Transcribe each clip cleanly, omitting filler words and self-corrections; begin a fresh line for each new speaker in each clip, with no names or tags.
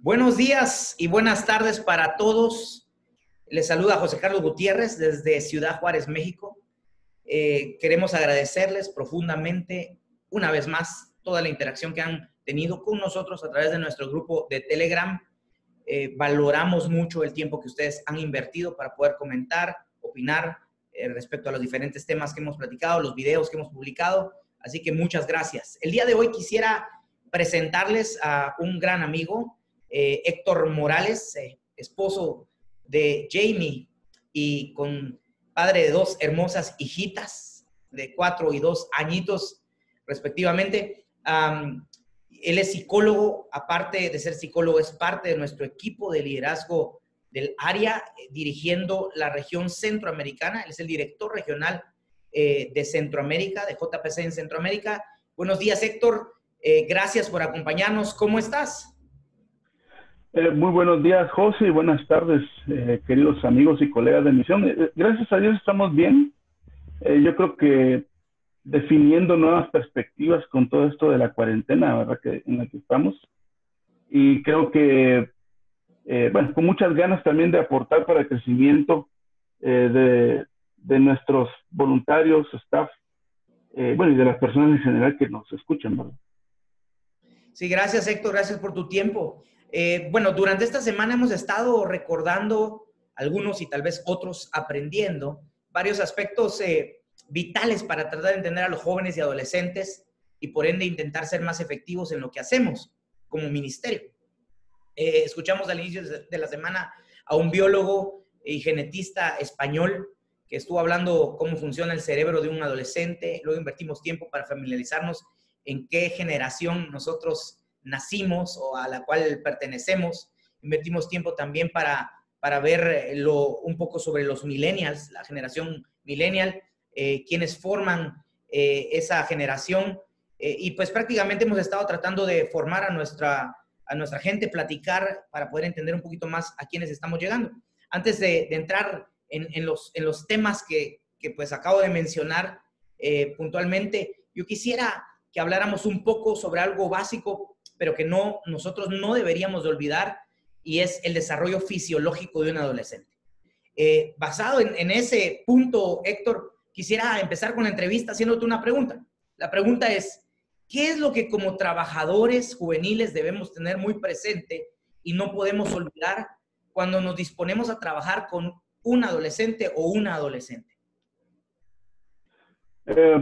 Buenos días y buenas tardes para todos. Les saluda José Carlos Gutiérrez desde Ciudad Juárez, México. Queremos agradecerles profundamente una vez más toda la interacción que han tenido con nosotros a través de nuestro grupo de Telegram. Valoramos mucho el tiempo que ustedes han invertido para poder comentar, opinar respecto a los diferentes temas que hemos platicado, los videos que hemos publicado. Así que muchas gracias. El día de hoy quisiera presentarles a un gran amigo, Héctor Morales, esposo de Jamie y padre de dos hermosas hijitas de 4 y 2 añitos respectivamente. Él es psicólogo, aparte de ser psicólogo, es parte de nuestro equipo de liderazgo del área, dirigiendo la región centroamericana. Él es el director regional de Centroamérica, de JPC en Centroamérica. Buenos días, Héctor. Gracias por acompañarnos. ¿Cómo estás?
Muy buenos días, José, y buenas tardes, queridos amigos y colegas de misión. Gracias a Dios estamos bien. Yo creo que definiendo nuevas perspectivas con todo esto de la cuarentena, ¿verdad? En la que estamos. Y creo que, bueno, con muchas ganas también de aportar para el crecimiento de nuestros voluntarios, staff, bueno, y de las personas en general que nos escuchan, ¿verdad?
Sí, gracias, Héctor. Gracias por tu tiempo. Bueno, durante esta semana hemos estado recordando algunos y tal vez otros aprendiendo varios aspectos vitales para tratar de entender a los jóvenes y adolescentes y por ende intentar ser más efectivos en lo que hacemos como ministerio. Escuchamos al inicio de la semana a un biólogo y genetista español que estuvo hablando cómo funciona el cerebro de un adolescente. Luego invertimos tiempo para familiarizarnos en qué generación nosotros nacimos o a la cual pertenecemos. Invertimos tiempo también para ver un poco sobre los millennials, la generación millennial, quienes forman esa generación. Y pues prácticamente hemos estado tratando de formar a nuestra gente, platicar para poder entender un poquito más a quienes estamos llegando. Antes de entrar en los temas que pues acabo de mencionar puntualmente, yo quisiera que habláramos un poco sobre algo básico, pero que nosotros no deberíamos de olvidar, y es el desarrollo fisiológico de un adolescente. Basado en ese punto, Héctor, quisiera empezar con la entrevista haciéndote una pregunta. La pregunta es, ¿qué es lo que como trabajadores juveniles debemos tener muy presente y no podemos olvidar cuando nos disponemos a trabajar con un adolescente o una adolescente?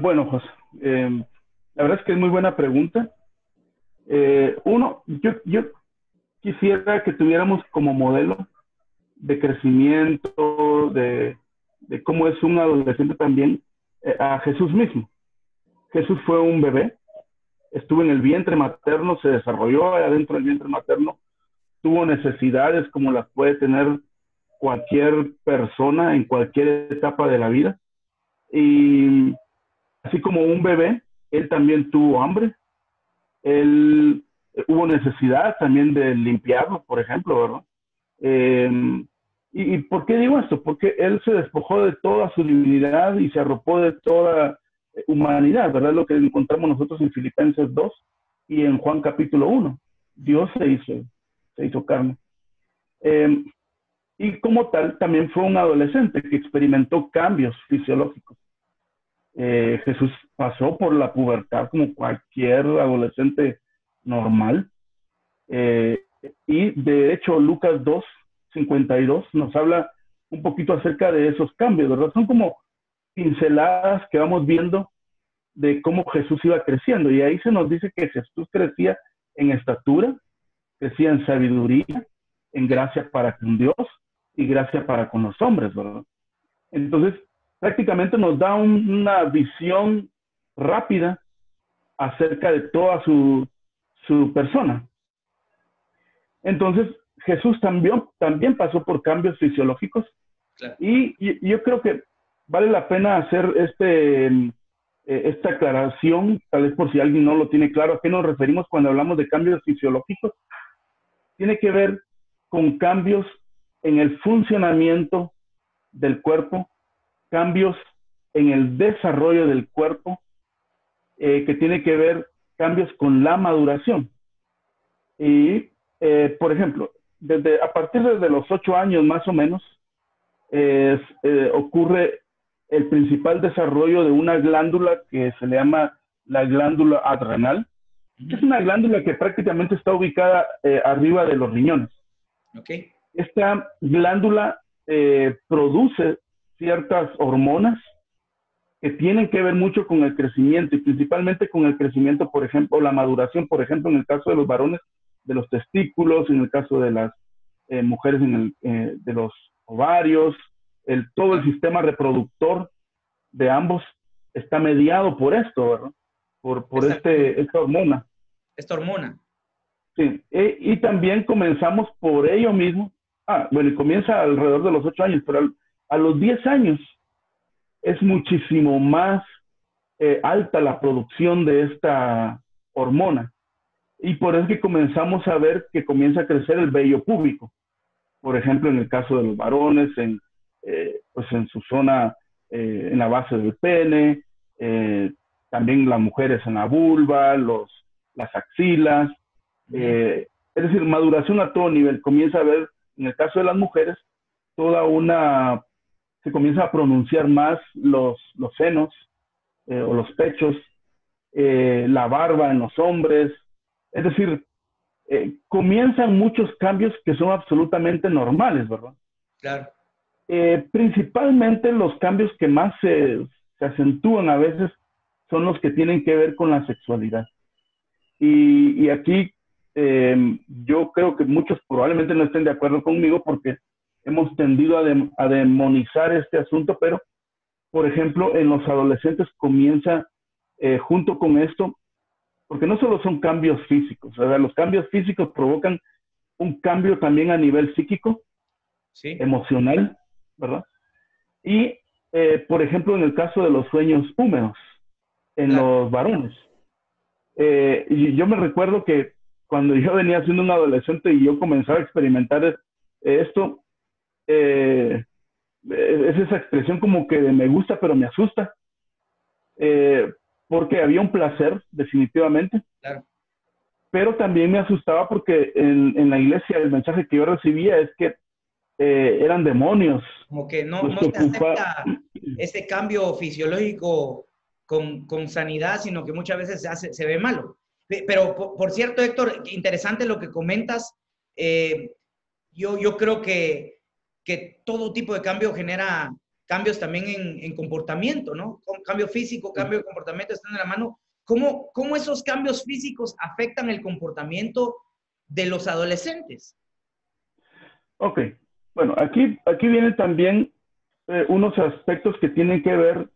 Bueno, José, la verdad es que es muy buena pregunta. Yo quisiera que tuviéramos como modelo de crecimiento, de cómo es un adolescente también, a Jesús mismo. Jesús fue un bebé, estuvo en el vientre materno, se desarrolló adentro del vientre materno, tuvo necesidades como las puede tener cualquier persona en cualquier etapa de la vida. Y así como un bebé, él también tuvo hambre, él hubo necesidad también de limpiarlo, por ejemplo, ¿verdad? ¿Y por qué digo esto? Porque él se despojó de toda su divinidad y se arropó de toda humanidad, ¿verdad? Lo que encontramos nosotros en Filipenses 2 y en Juan capítulo 1. Dios se hizo carne. Y como tal, también fue un adolescente que experimentó cambios fisiológicos. Jesús pasó por la pubertad como cualquier adolescente normal. Y de hecho, Lucas 2:52 nos habla un poquito acerca de esos cambios, ¿verdad? Son como pinceladas que vamos viendo de cómo Jesús iba creciendo. Y ahí se nos dice que Jesús crecía en estatura, crecía en sabiduría, en gracia para con Dios y gracia para con los hombres, ¿verdad? Entonces, prácticamente nos da una visión rápida acerca de toda su persona. Entonces, Jesús también pasó por cambios fisiológicos. Claro. Y yo creo que vale la pena hacer esta aclaración, tal vez por si alguien no lo tiene claro, ¿a qué nos referimos cuando hablamos de cambios fisiológicos? Tiene que ver con cambios en el funcionamiento del cuerpo, cambios en el desarrollo del cuerpo, que tiene que ver cambios con la maduración. Y Por ejemplo, a partir de los 8 años más o menos, ocurre el principal desarrollo de una glándula que se le llama la glándula adrenal, que es una glándula que prácticamente está ubicada arriba de los riñones.
Okay.
Esta glándula produce ciertas hormonas que tienen que ver mucho con el crecimiento y principalmente con el crecimiento, por ejemplo, la maduración, por ejemplo, en el caso de los varones, de los testículos, en el caso de las mujeres, de los ovarios, todo el sistema reproductor de ambos está mediado por esto, ¿verdad? Por esta hormona.
Esta hormona.
Sí, y también comenzamos por ello mismo. Bueno, y comienza alrededor de los 8 años, pero a los 10 años es muchísimo más alta la producción de esta hormona. Y por eso es que comenzamos a ver que comienza a crecer el vello púbico. Por ejemplo, en el caso de los varones, pues en su zona, en la base del pene, también las mujeres en la vulva, las axilas. Es decir, maduración a todo nivel. Comienza a ver, en el caso de las mujeres, se comienza a pronunciar más los senos o los pechos, la barba en los hombres. Es decir, comienzan muchos cambios que son absolutamente normales, ¿verdad?
Claro.
Principalmente los cambios que más se acentúan a veces son los que tienen que ver con la sexualidad. Y aquí yo creo que muchos probablemente no estén de acuerdo conmigo porque hemos tendido a demonizar este asunto, pero, por ejemplo, en los adolescentes comienza junto con esto, porque no solo son cambios físicos, ¿verdad? Los cambios físicos provocan un cambio también a nivel psíquico, sí, emocional, ¿verdad? Y, por ejemplo, en el caso de los sueños húmedos, en los varones. Y yo me recuerdo que cuando yo venía siendo un adolescente y yo comenzaba a experimentar esto, es esa expresión como que de me gusta pero me asusta, porque había un placer definitivamente, claro, pero también me asustaba porque en la iglesia el mensaje que yo recibía es que eran demonios.
Como que no se acepta ese cambio fisiológico con sanidad, sino que muchas veces se ve malo. Pero por cierto, Héctor, interesante lo que comentas. Yo creo que todo tipo de cambio genera cambios también en comportamiento, ¿no? Cambio físico, cambio de comportamiento están en la mano. ¿Cómo esos cambios físicos afectan el comportamiento de los adolescentes?
Ok, bueno, aquí vienen también unos aspectos que tienen que ver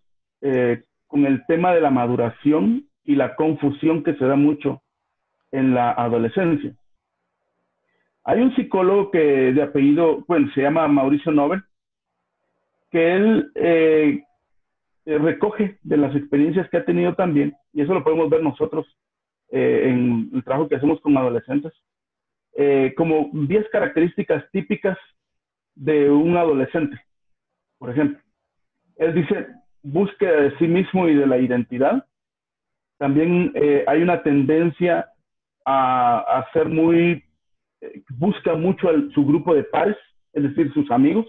con el tema de la maduración y la confusión que se da mucho en la adolescencia. Hay un psicólogo que de apellido, bueno, se llama Mauricio Nobel, que él recoge de las experiencias que ha tenido también, y eso lo podemos ver nosotros en el trabajo que hacemos con adolescentes, como 10 características típicas de un adolescente. Por ejemplo, él dice búsqueda de sí mismo y de la identidad. También hay una tendencia a ser busca mucho su grupo de pares, es decir, sus amigos.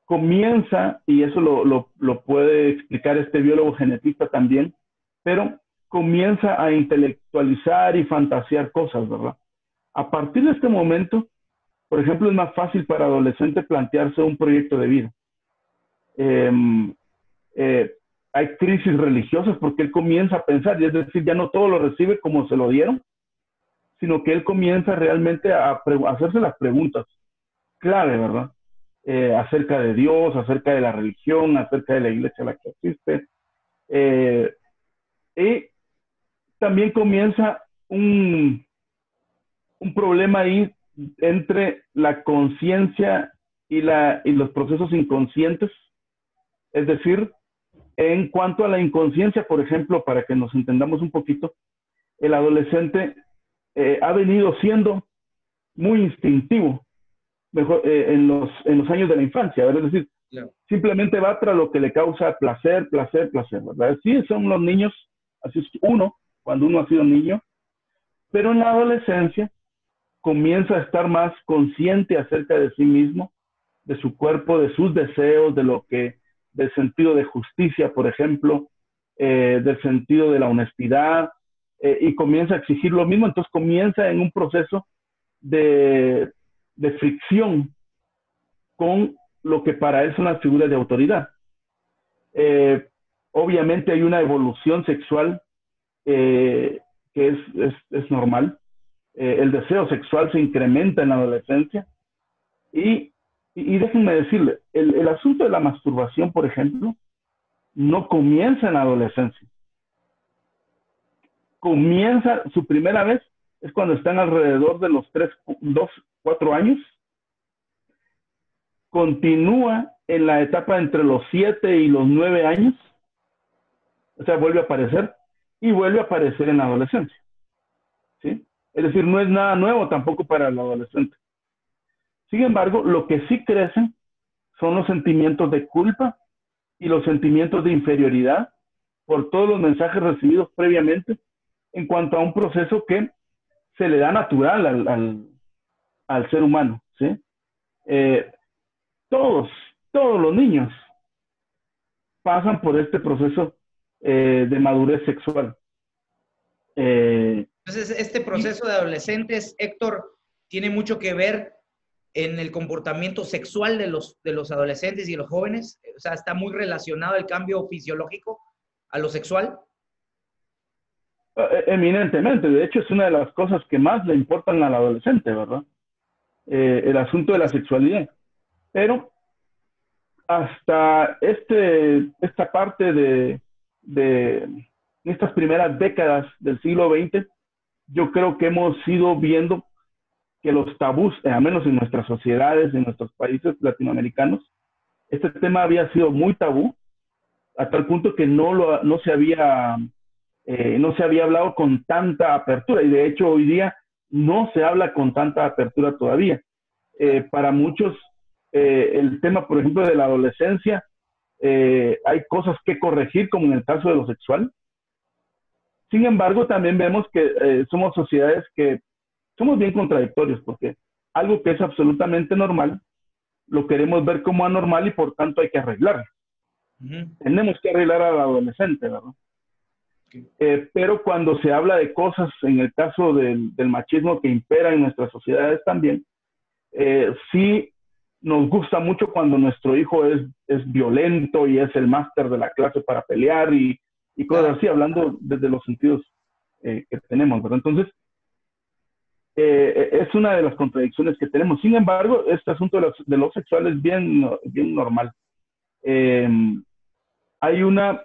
Comienza, y eso lo puede explicar este biólogo genetista también, pero comienza a intelectualizar y fantasear cosas, ¿verdad? A partir de este momento, por ejemplo, es más fácil para adolescentes plantearse un proyecto de vida. Hay crisis religiosas porque él comienza a pensar, y es decir, ya no todo lo recibe como se lo dieron, sino que él comienza realmente a hacerse las preguntas clave, ¿verdad? Acerca de Dios, acerca de la religión, acerca de la iglesia a la que asiste. Y también comienza un problema ahí entre la conciencia y los procesos inconscientes. Es decir, en cuanto a la inconsciencia, por ejemplo, para que nos entendamos un poquito, el adolescente ha venido siendo muy instintivo en los años de la infancia, ¿verdad? Es decir, claro, simplemente va tras lo que le causa placer, ¿verdad? Sí, son los niños, así es uno, cuando uno ha sido niño, Pero en la adolescencia comienza a estar más consciente acerca de sí mismo, de su cuerpo, de sus deseos, del sentido de justicia, por ejemplo, del sentido de la honestidad, y comienza a exigir lo mismo. Entonces comienza en un proceso de, de fricción con lo que para él son las figuras de autoridad. Eh, Obviamente hay una evolución sexual que es normal. El deseo sexual se incrementa en la adolescencia y déjenme decirle, el asunto de la masturbación, por ejemplo, no comienza en la adolescencia. Comienza, su primera vez es cuando están alrededor de los 2, 4 años. Continúa en la etapa entre los 7 y los 9 años. O sea, vuelve a aparecer y vuelve a aparecer en la adolescencia. ¿Sí? Es decir, no es nada nuevo tampoco para el adolescente. Sin embargo, lo que sí crecen son los sentimientos de culpa y los sentimientos de inferioridad por todos los mensajes recibidos previamente en cuanto a un proceso que se le da natural al ser humano. ¿Sí? Todos los niños pasan por este proceso de madurez sexual.
Entonces, este proceso de adolescentes, Héctor, tiene mucho que ver en el comportamiento sexual de los adolescentes y los jóvenes. O sea, está muy relacionado el cambio fisiológico a lo sexual.
Eminentemente, de hecho es una de las cosas que más le importan al adolescente, ¿verdad? El asunto de la sexualidad. Pero hasta esta parte de estas primeras décadas del siglo XX, yo creo que hemos ido viendo que los tabús, al menos en nuestras sociedades, en nuestros países latinoamericanos, este tema había sido muy tabú, a tal punto que no se había hablado con tanta apertura, y de hecho hoy día no se habla con tanta apertura todavía. Para muchos, el tema, por ejemplo, de la adolescencia, hay cosas que corregir, como en el caso de lo sexual. Sin embargo, también vemos que somos sociedades que somos bien contradictorios, porque algo que es absolutamente normal, lo queremos ver como anormal y por tanto hay que arreglarlo. Tenemos que arreglar al adolescente, ¿verdad? Pero cuando se habla de cosas, en el caso del machismo que impera en nuestras sociedades también, sí nos gusta mucho cuando nuestro hijo es violento y es el máster de la clase para pelear y cosas así, hablando desde los sentidos que tenemos, ¿verdad? Entonces, es una de las contradicciones que tenemos. Sin embargo, este asunto de lo sexual es bien normal. Hay una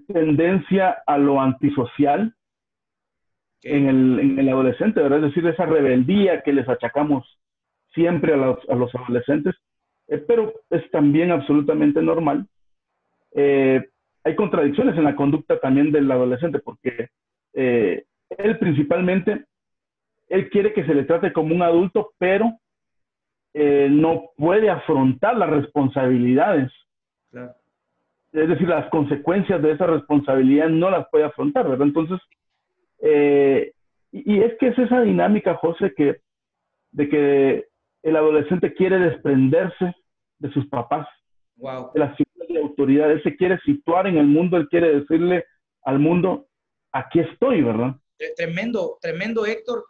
tendencia a lo antisocial en el adolescente, ¿verdad? Es decir, esa rebeldía que les achacamos siempre a los adolescentes, pero es también absolutamente normal. Hay contradicciones en la conducta también del adolescente, porque él principalmente, él quiere que se le trate como un adulto, pero no puede afrontar las responsabilidades. Claro. Es decir, las consecuencias de esa responsabilidad no las puede afrontar, ¿verdad? Entonces, y es que es esa dinámica, José, de que el adolescente quiere desprenderse de sus papás,
wow,
de las figuras de autoridad. Él se quiere situar en el mundo, él quiere decirle al mundo, aquí estoy, ¿verdad?
Tremendo, tremendo, Héctor.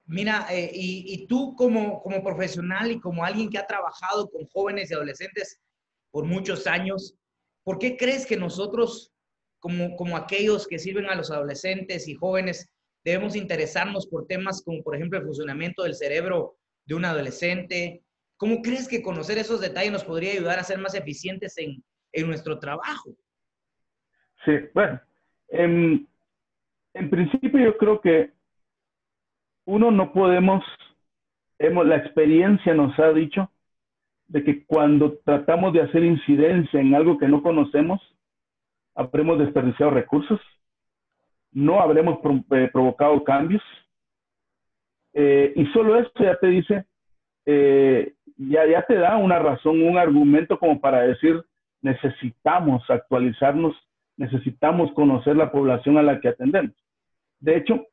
Mira, y tú como profesional y como alguien que ha trabajado con jóvenes y adolescentes por muchos años, ¿por qué crees que nosotros, como aquellos que sirven a los adolescentes y jóvenes, debemos interesarnos por temas como, por ejemplo, el funcionamiento del cerebro de un adolescente? ¿Cómo crees que conocer esos detalles nos podría ayudar a ser más eficientes en nuestro trabajo?
Sí, bueno, en principio yo creo que uno no podemos, la experiencia nos ha dicho de que cuando tratamos de hacer incidencia en algo que no conocemos, habremos desperdiciado recursos, no habremos provocado cambios, y solo esto ya te dice, ya te da una razón, un argumento como para decir, necesitamos actualizarnos, necesitamos conocer la población a la que atendemos. De hecho,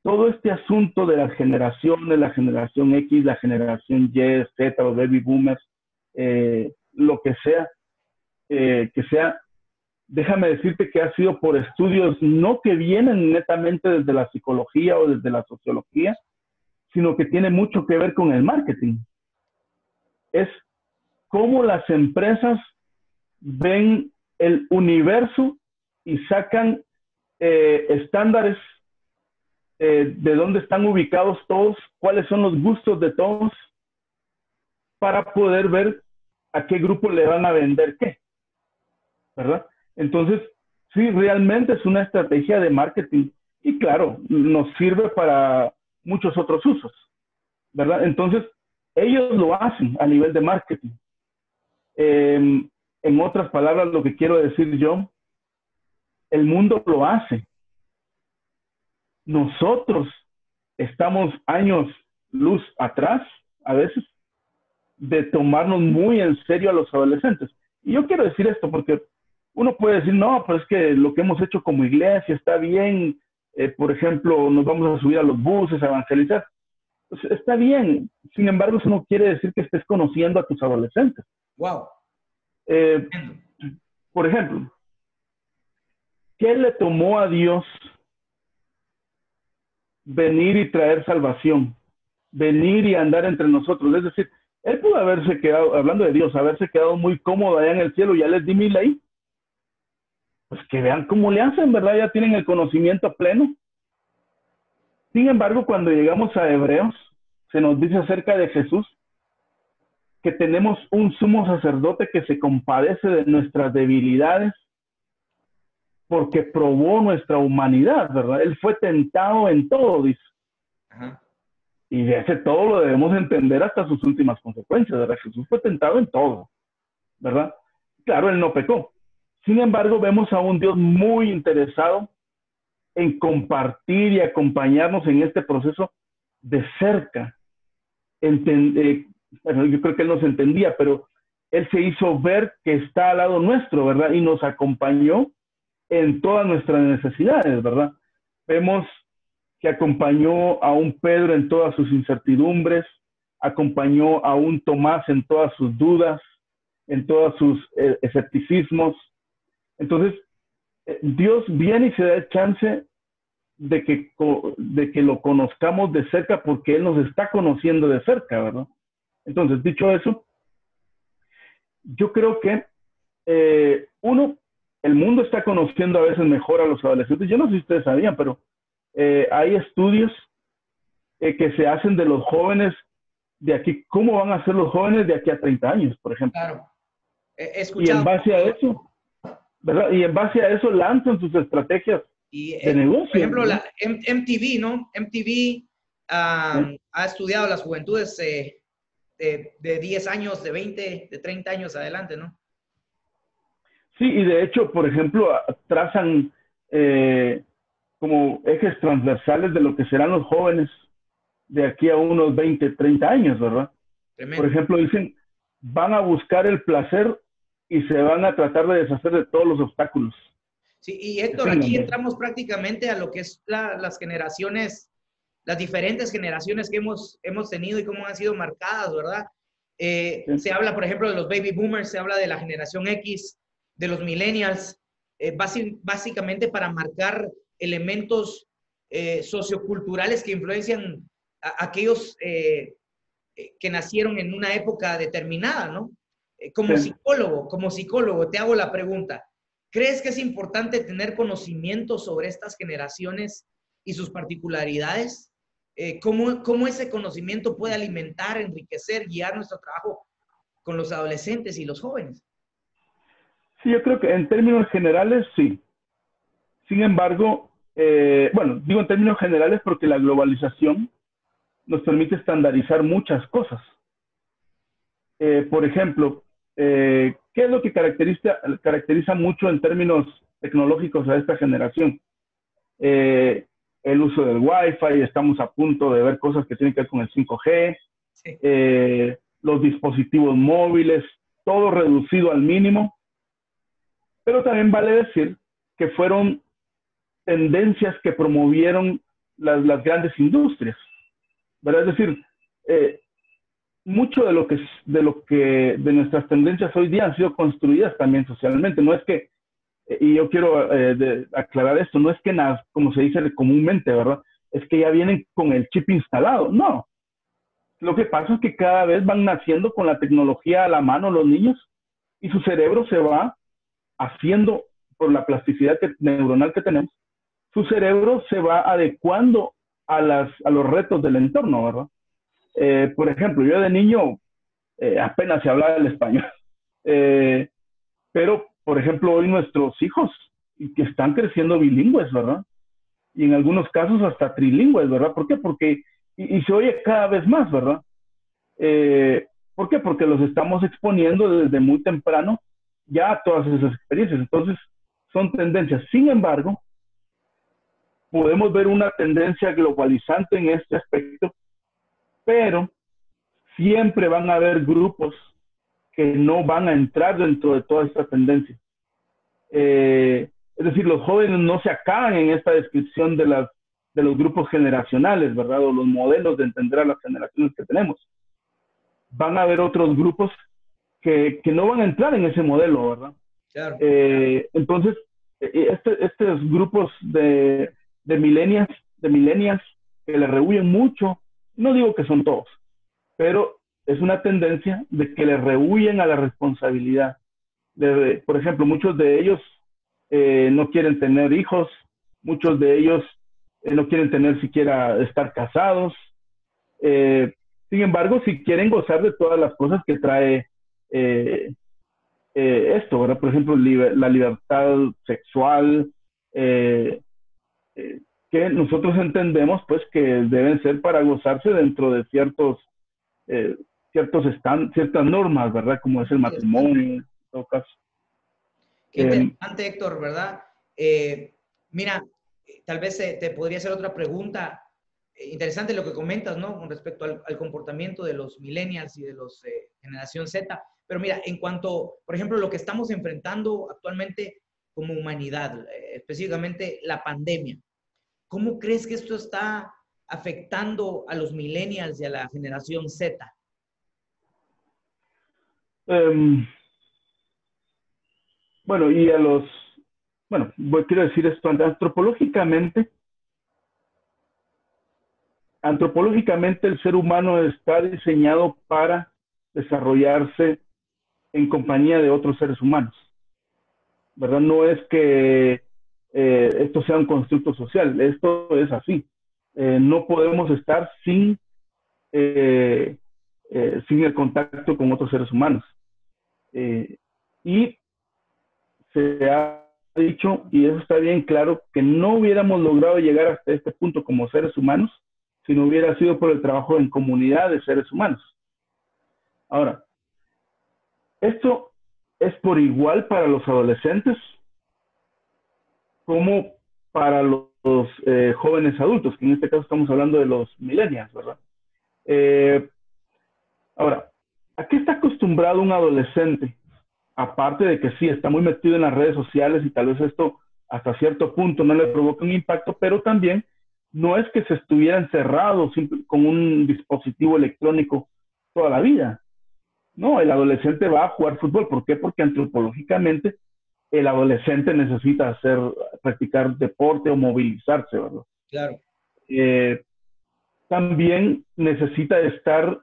todo este asunto de las generaciones, la generación X, la generación Y, Z, los baby boomers, lo que sea, déjame decirte que ha sido por estudios no que vienen netamente desde la psicología o desde la sociología, sino que tiene mucho que ver con el marketing. Es cómo las empresas ven el universo y sacan estándares de dónde están ubicados todos, cuáles son los gustos de todos, para poder ver a qué grupo le van a vender qué, ¿verdad? Entonces, sí, realmente es una estrategia de marketing y claro, nos sirve para muchos otros usos, ¿verdad? Entonces, ellos lo hacen a nivel de marketing. En otras palabras, lo que quiero decir yo, el mundo lo hace. Nosotros estamos años luz atrás, a veces, de tomarnos muy en serio a los adolescentes. Y yo quiero decir esto porque uno puede decir, no, pero es que lo que hemos hecho como iglesia está bien. Por ejemplo, nos vamos a subir a los buses a evangelizar. Pues está bien. Sin embargo, eso no quiere decir que estés conociendo a tus adolescentes.
Wow.
Por ejemplo, ¿qué le tomó a Dios venir y traer salvación? Venir y andar entre nosotros. Es decir, Él pudo haberse quedado, hablando de Dios, haberse quedado muy cómodo allá en el cielo, ya les di mi ley. Pues que vean cómo le hacen, ¿verdad? Ya tienen el conocimiento pleno. Sin embargo, cuando llegamos a Hebreos, se nos dice acerca de Jesús que tenemos un sumo sacerdote que se compadece de nuestras debilidades porque probó nuestra humanidad, ¿verdad? Él fue tentado en todo, dice.
Ajá.
Y de ese todo lo debemos entender hasta sus últimas consecuencias, ¿verdad? Jesús fue tentado en todo, ¿verdad? Claro, Él no pecó. Sin embargo, vemos a un Dios muy interesado en compartir y acompañarnos en este proceso de cerca. Bueno, yo creo que Él nos entendía, pero Él se hizo ver que está al lado nuestro, ¿verdad? Y nos acompañó en todas nuestras necesidades, ¿verdad? Vemos que acompañó a un Pedro en todas sus incertidumbres, acompañó a un Tomás en todas sus dudas, en todos sus escepticismos. Entonces, Dios viene y se da el chance de que lo conozcamos de cerca porque Él nos está conociendo de cerca, ¿verdad? Entonces, dicho eso, yo creo que el mundo está conociendo a veces mejor a los adolescentes. Yo no sé si ustedes sabían, pero hay estudios que se hacen de los jóvenes de aquí, cómo van a ser los jóvenes de aquí a 30 años, por ejemplo.
Claro. He
Y
escuchado.
en base a eso, ¿verdad? Y en base a eso lanzan sus estrategias de negocio.
Por ejemplo,
¿no?
la MTV, ¿no? MTV ha estudiado las juventudes de 10 años, de 20, de 30 años adelante, ¿no?
Sí, y de hecho, por ejemplo, trazan como ejes transversales de lo que serán los jóvenes de aquí a unos 20, 30 años, ¿verdad?
Tremendo.
Por ejemplo, dicen, van a buscar el placer y se van a tratar de deshacer de todos los obstáculos.
Sí, y Héctor, aquí entramos prácticamente a lo que es las generaciones, las diferentes generaciones que hemos tenido y cómo han sido marcadas, ¿verdad? Sí. Se habla, por ejemplo, de los baby boomers, se habla de la generación X, de los millennials, básicamente para marcar elementos socioculturales que influencian a aquellos que nacieron en una época determinada, ¿no? Como psicólogo, te hago la pregunta. ¿Crees que es importante tener conocimiento sobre estas generaciones y sus particularidades? ¿Cómo ese conocimiento puede alimentar, enriquecer, guiar nuestro trabajo con los adolescentes y los jóvenes?
Sí, yo creo que en términos generales, sí. Sin embargo, bueno, digo en términos generales porque la globalización nos permite estandarizar muchas cosas. Por ejemplo, ¿qué es lo que caracteriza mucho en términos tecnológicos a esta generación? El uso del Wi-Fi, estamos a punto de ver cosas que tienen que ver con el 5G, sí. Los dispositivos móviles, todo reducido al mínimo. Pero también vale decir que fueron tendencias que promovieron las grandes industrias, ¿verdad? Es decir, mucho de nuestras tendencias hoy día han sido construidas también socialmente. No es que, y yo quiero aclarar esto, no es que como se dice comúnmente, ¿verdad? Es que ya vienen con el chip instalado. No. Lo que pasa es que cada vez van naciendo con la tecnología a la mano los niños y su cerebro se va haciendo, por la plasticidad neuronal que tenemos, su cerebro se va adecuando a los retos del entorno, ¿verdad? Por ejemplo, yo de niño apenas se hablaba el español, pero, por ejemplo, hoy nuestros hijos que están creciendo bilingües, ¿verdad? Y en algunos casos hasta trilingües, ¿verdad? ¿Por qué? Porque, y se oye cada vez más, ¿verdad? ¿Por qué? Porque los estamos exponiendo desde muy temprano ya a todas esas experiencias. Entonces, son tendencias. Sin embargo, podemos ver una tendencia globalizante en este aspecto, pero siempre van a haber grupos que no van a entrar dentro de toda esta tendencia. Es decir, los jóvenes no se acaban en esta descripción de los grupos generacionales, ¿verdad? O los modelos de entender a las generaciones que tenemos. Van a haber otros grupos que no van a entrar en ese modelo, ¿verdad?
Claro.
Entonces, estos grupos de millennials que le rehuyen mucho, no digo que son todos, pero es una tendencia de que le rehuyen a la responsabilidad. Por ejemplo, muchos de ellos no quieren tener hijos, muchos de ellos no quieren tener siquiera estar casados. Sin embargo, si quieren gozar de todas las cosas que trae esto, ¿verdad? Por ejemplo, la libertad sexual, que nosotros entendemos pues que deben ser para gozarse dentro de ciertas normas, ¿verdad? Como es el matrimonio, en todo caso.
Qué interesante, Héctor, ¿verdad? Mira, tal vez te podría hacer otra pregunta. Interesante lo que comentas, ¿no? Con respecto al comportamiento de los millennials y de los generación Z. Pero mira, en cuanto, por ejemplo, lo que estamos enfrentando actualmente como humanidad, específicamente la pandemia, ¿cómo crees que esto está afectando a los millennials y a la generación Z?
Bueno, quiero decir esto, antropológicamente el ser humano está diseñado para desarrollarse en compañía de otros seres humanos, ¿verdad? No es que esto sea un constructo social, esto es así. No podemos estar sin el contacto con otros seres humanos. Y se ha dicho, y eso está bien claro, que no hubiéramos logrado llegar hasta este punto como seres humanos si no hubiera sido por el trabajo en comunidad de seres humanos. Ahora, esto es por igual para los adolescentes como para los jóvenes adultos, que en este caso estamos hablando de los millennials, ¿verdad? Ahora, ¿a qué está acostumbrado un adolescente? Aparte de que sí, está muy metido en las redes sociales y tal vez esto hasta cierto punto no le provoca un impacto, pero también no es que se estuviera encerrado con un dispositivo electrónico toda la vida. No, el adolescente va a jugar fútbol. ¿Por qué? Porque antropológicamente el adolescente necesita practicar deporte o movilizarse, ¿verdad?
Claro.
También necesita estar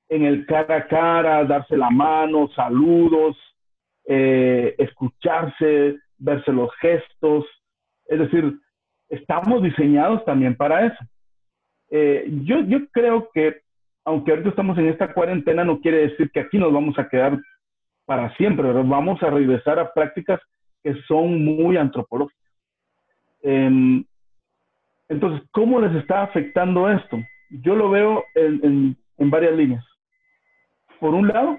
en el cara a cara, darse la mano, saludos, escucharse, verse los gestos. Es decir, estamos diseñados también para eso. Yo creo que, aunque ahorita estamos en esta cuarentena, no quiere decir que aquí nos vamos a quedar para siempre, ¿verdad? Vamos a regresar a prácticas que son muy antropológicas. Entonces, ¿cómo les está afectando esto? Yo lo veo en varias líneas. Por un lado,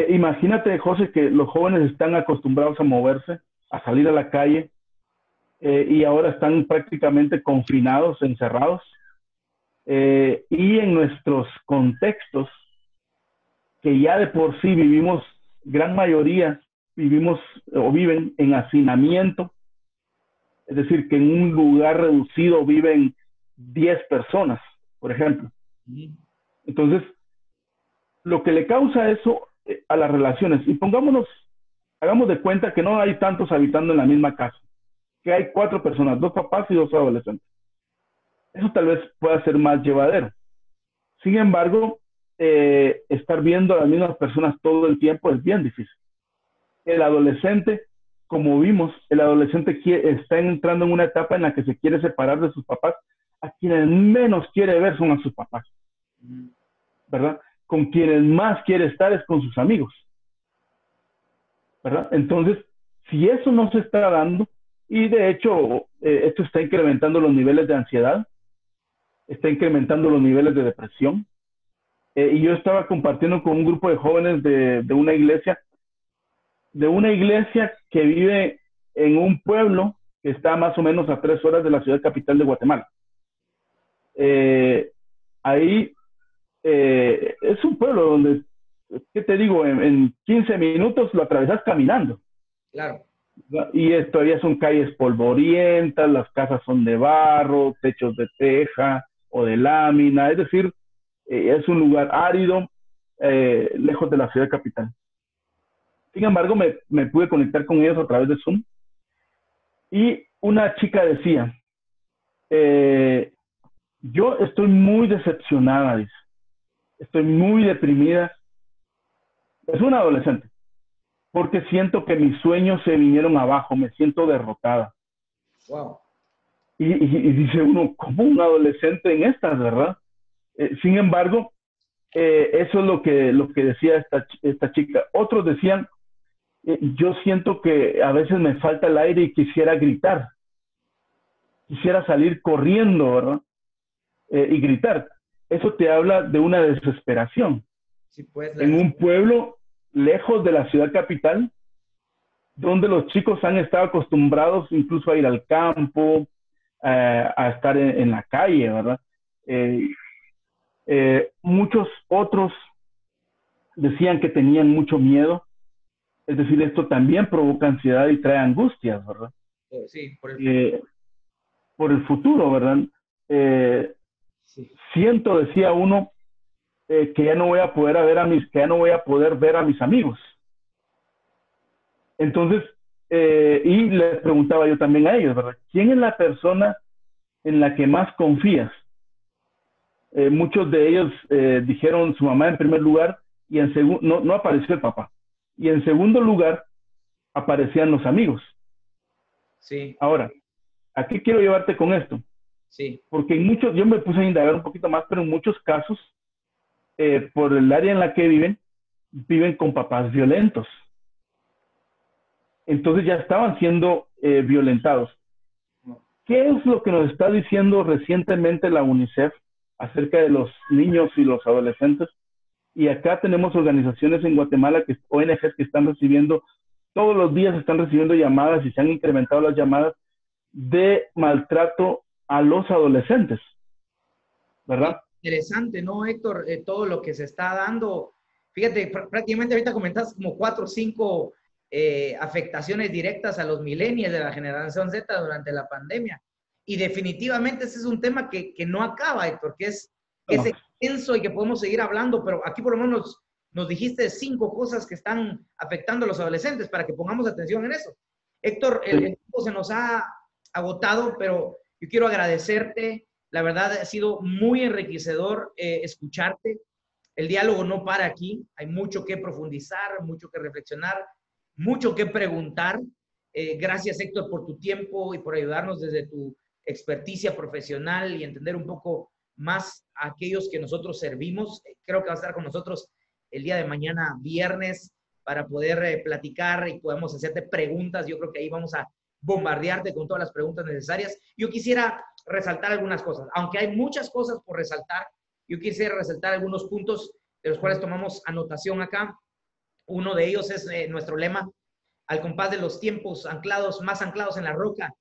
imagínate, José, que los jóvenes están acostumbrados a moverse, a salir a la calle, y ahora están prácticamente confinados, encerrados. Y en nuestros contextos, que ya de por sí gran mayoría vivimos o viven en hacinamiento, Es decir, que en un lugar reducido viven 10 personas, por ejemplo. Entonces, lo que le causa eso a las relaciones, y hagamos de cuenta que no hay tantos habitando en la misma casa, que hay 4 personas, 2 papás y 2 adolescentes. Eso tal vez pueda ser más llevadero. Sin embargo, estar viendo a las mismas personas todo el tiempo es bien difícil. El adolescente, como vimos, el adolescente está entrando en una etapa en la que se quiere separar de sus papás. A quienes menos quiere ver son a sus papás, ¿verdad? Con quienes más quiere estar es con sus amigos, ¿verdad? Entonces, si eso no se está dando, y de hecho esto está incrementando los niveles de ansiedad, está incrementando los niveles de depresión, y yo estaba compartiendo con un grupo de jóvenes de una iglesia que vive en un pueblo que está más o menos a 3 horas de la ciudad capital de Guatemala. Ahí es un pueblo donde, ¿qué te digo? En 15 minutos lo atravesas caminando.
Claro.
Y todavía son calles polvorientas, las casas son de barro, techos de teja o de lámina, es decir, es un lugar árido, lejos de la ciudad capital. Sin embargo, me pude conectar con ellos a través de Zoom y una chica decía, yo estoy muy decepcionada, dice, estoy muy deprimida. Es una adolescente, porque siento que mis sueños se vinieron abajo, me siento derrotada.
Wow.
Y dice uno, ¿cómo un adolescente en estas, verdad? Sin embargo, eso es lo que decía esta chica. Otros decían, yo siento que a veces me falta el aire y quisiera gritar, quisiera salir corriendo, ¿verdad? Y gritar. Eso te habla de una desesperación.
Sí, pues,
en un pueblo lejos de la ciudad capital, donde los chicos han estado acostumbrados incluso a ir al campo, a estar en la calle, ¿verdad? Muchos otros decían que tenían mucho miedo, es decir, esto también provoca ansiedad y trae angustias, ¿verdad?
Sí,
por el futuro, ¿verdad? Sí. Siento, decía uno, que ya no voy a poder ver a mis amigos. Entonces, y les preguntaba yo también a ellos, ¿verdad? ¿Quién es la persona en la que más confías? Muchos de ellos dijeron su mamá en primer lugar y en segundo, no apareció el papá. Y en segundo lugar, aparecían los amigos.
Sí.
Ahora, ¿a qué quiero llevarte con esto?
Sí.
Porque yo me puse a indagar un poquito más, pero en muchos casos, por el área en la que viven con papás violentos. Entonces ya estaban siendo violentados. ¿Qué es lo que nos está diciendo recientemente la UNICEF acerca de los niños y los adolescentes? Y acá tenemos organizaciones en Guatemala, ONGs que están recibiendo, todos los días están recibiendo llamadas y se han incrementado las llamadas de maltrato a los adolescentes, ¿verdad?
Interesante, ¿no, Héctor? Todo lo que se está dando. Fíjate, prácticamente ahorita comentas como 4 o 5 afectaciones directas a los millennials de la generación Z durante la pandemia. Y definitivamente ese es un tema que no acaba, Héctor, que es extenso y que podemos seguir hablando, pero aquí por lo menos nos dijiste 5 cosas que están afectando a los adolescentes para que pongamos atención en eso. Héctor, el tiempo se nos ha agotado, pero yo quiero agradecerte. La verdad ha sido muy enriquecedor escucharte. El diálogo no para aquí. Hay mucho que profundizar, mucho que reflexionar, mucho que preguntar. Gracias, Héctor, por tu tiempo y por ayudarnos desde tu experticia profesional y entender un poco más a aquellos que nosotros servimos. Creo que va a estar con nosotros el día de mañana, viernes, para poder platicar y podemos hacerte preguntas. Yo creo que ahí vamos a bombardearte con todas las preguntas necesarias. Yo quisiera resaltar algunas cosas, aunque hay muchas cosas por resaltar. Yo quisiera resaltar algunos puntos de los cuales tomamos anotación acá. Uno de ellos es nuestro lema, al compás de los tiempos, más anclados en la roca.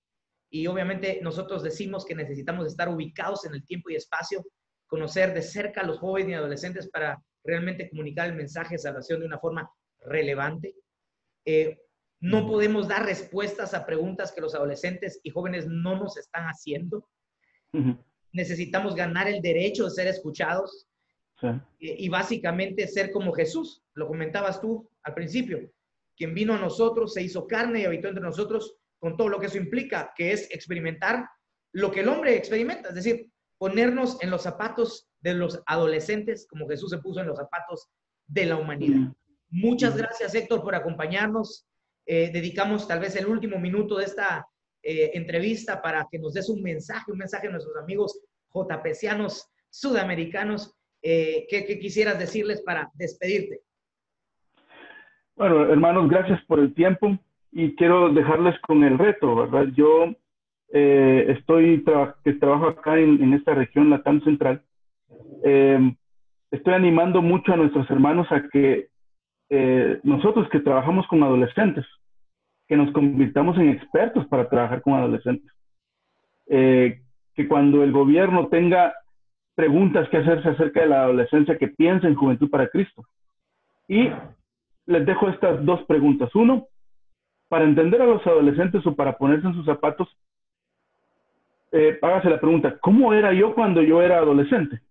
Y obviamente nosotros decimos que necesitamos estar ubicados en el tiempo y espacio, conocer de cerca a los jóvenes y adolescentes para realmente comunicar el mensaje de salvación de una forma relevante. No podemos dar respuestas a preguntas que los adolescentes y jóvenes no nos están haciendo. Necesitamos ganar el derecho de ser escuchados. Sí. Y básicamente ser como Jesús. Lo comentabas tú al principio. Quien vino a nosotros, se hizo carne y habitó entre nosotros, con todo lo que eso implica, que es experimentar lo que el hombre experimenta. Es decir, ponernos en los zapatos de los adolescentes, como Jesús se puso en los zapatos de la humanidad. Muchas gracias, Héctor, por acompañarnos. Dedicamos tal vez el último minuto de esta entrevista para que nos des un mensaje a nuestros amigos JPcianos sudamericanos. ¿Qué quisieras decirles para despedirte?
Bueno, hermanos, gracias por el tiempo y quiero dejarles con el reto, ¿verdad? Yo trabajo acá en esta región Latam Central. Estoy animando mucho a nuestros hermanos a que nosotros que trabajamos con adolescentes, que nos convirtamos en expertos para trabajar con adolescentes. Que cuando el gobierno tenga preguntas que hacerse acerca de la adolescencia, que piensen en Juventud para Cristo. Y les dejo estas dos preguntas. Uno, para entender a los adolescentes o para ponerse en sus zapatos, hágase la pregunta, ¿cómo era yo cuando yo era adolescente?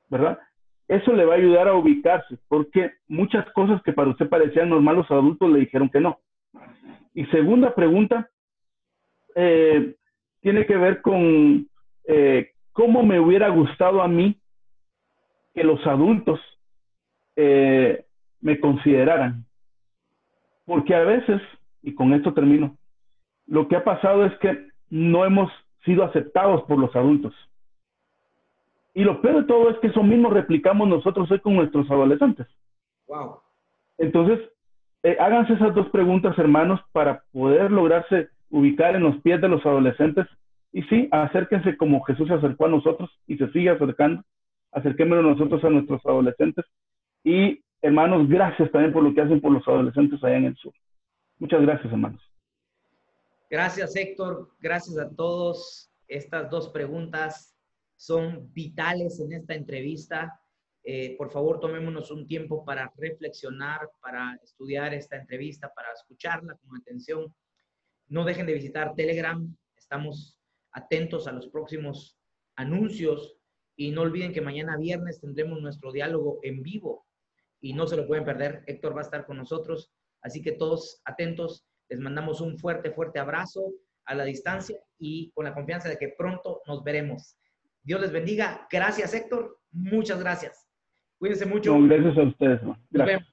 ¿Verdad? Eso le va a ayudar a ubicarse, porque muchas cosas que para usted parecían normales, los adultos le dijeron que no. Y segunda pregunta, tiene que ver con cómo me hubiera gustado a mí que los adultos me consideraran. Porque a veces, y con esto termino, lo que ha pasado es que no hemos sido aceptados por los adultos. Y lo peor de todo es que eso mismo replicamos nosotros hoy con nuestros adolescentes.
Wow.
Entonces, háganse esas dos preguntas, hermanos, para poder lograrse ubicar en los pies de los adolescentes. Y sí, acérquense como Jesús se acercó a nosotros y se sigue acercando. Acerquémonos nosotros a nuestros adolescentes. Y, hermanos, gracias también por lo que hacen por los adolescentes allá en el sur. Muchas gracias, hermanos.
Gracias, Héctor. Gracias a todos. Estas dos preguntas son vitales en esta entrevista. Por favor, tomémonos un tiempo para reflexionar, para estudiar esta entrevista, para escucharla con atención. No dejen de visitar Telegram. Estamos atentos a los próximos anuncios y no olviden que mañana viernes tendremos nuestro diálogo en vivo y no se lo pueden perder. Héctor va a estar con nosotros, así que todos atentos. Les mandamos un fuerte, fuerte abrazo a la distancia y con la confianza de que pronto nos veremos. Dios les bendiga. Gracias, Héctor. Muchas gracias. Cuídense mucho.
No, gracias a ustedes. Gracias.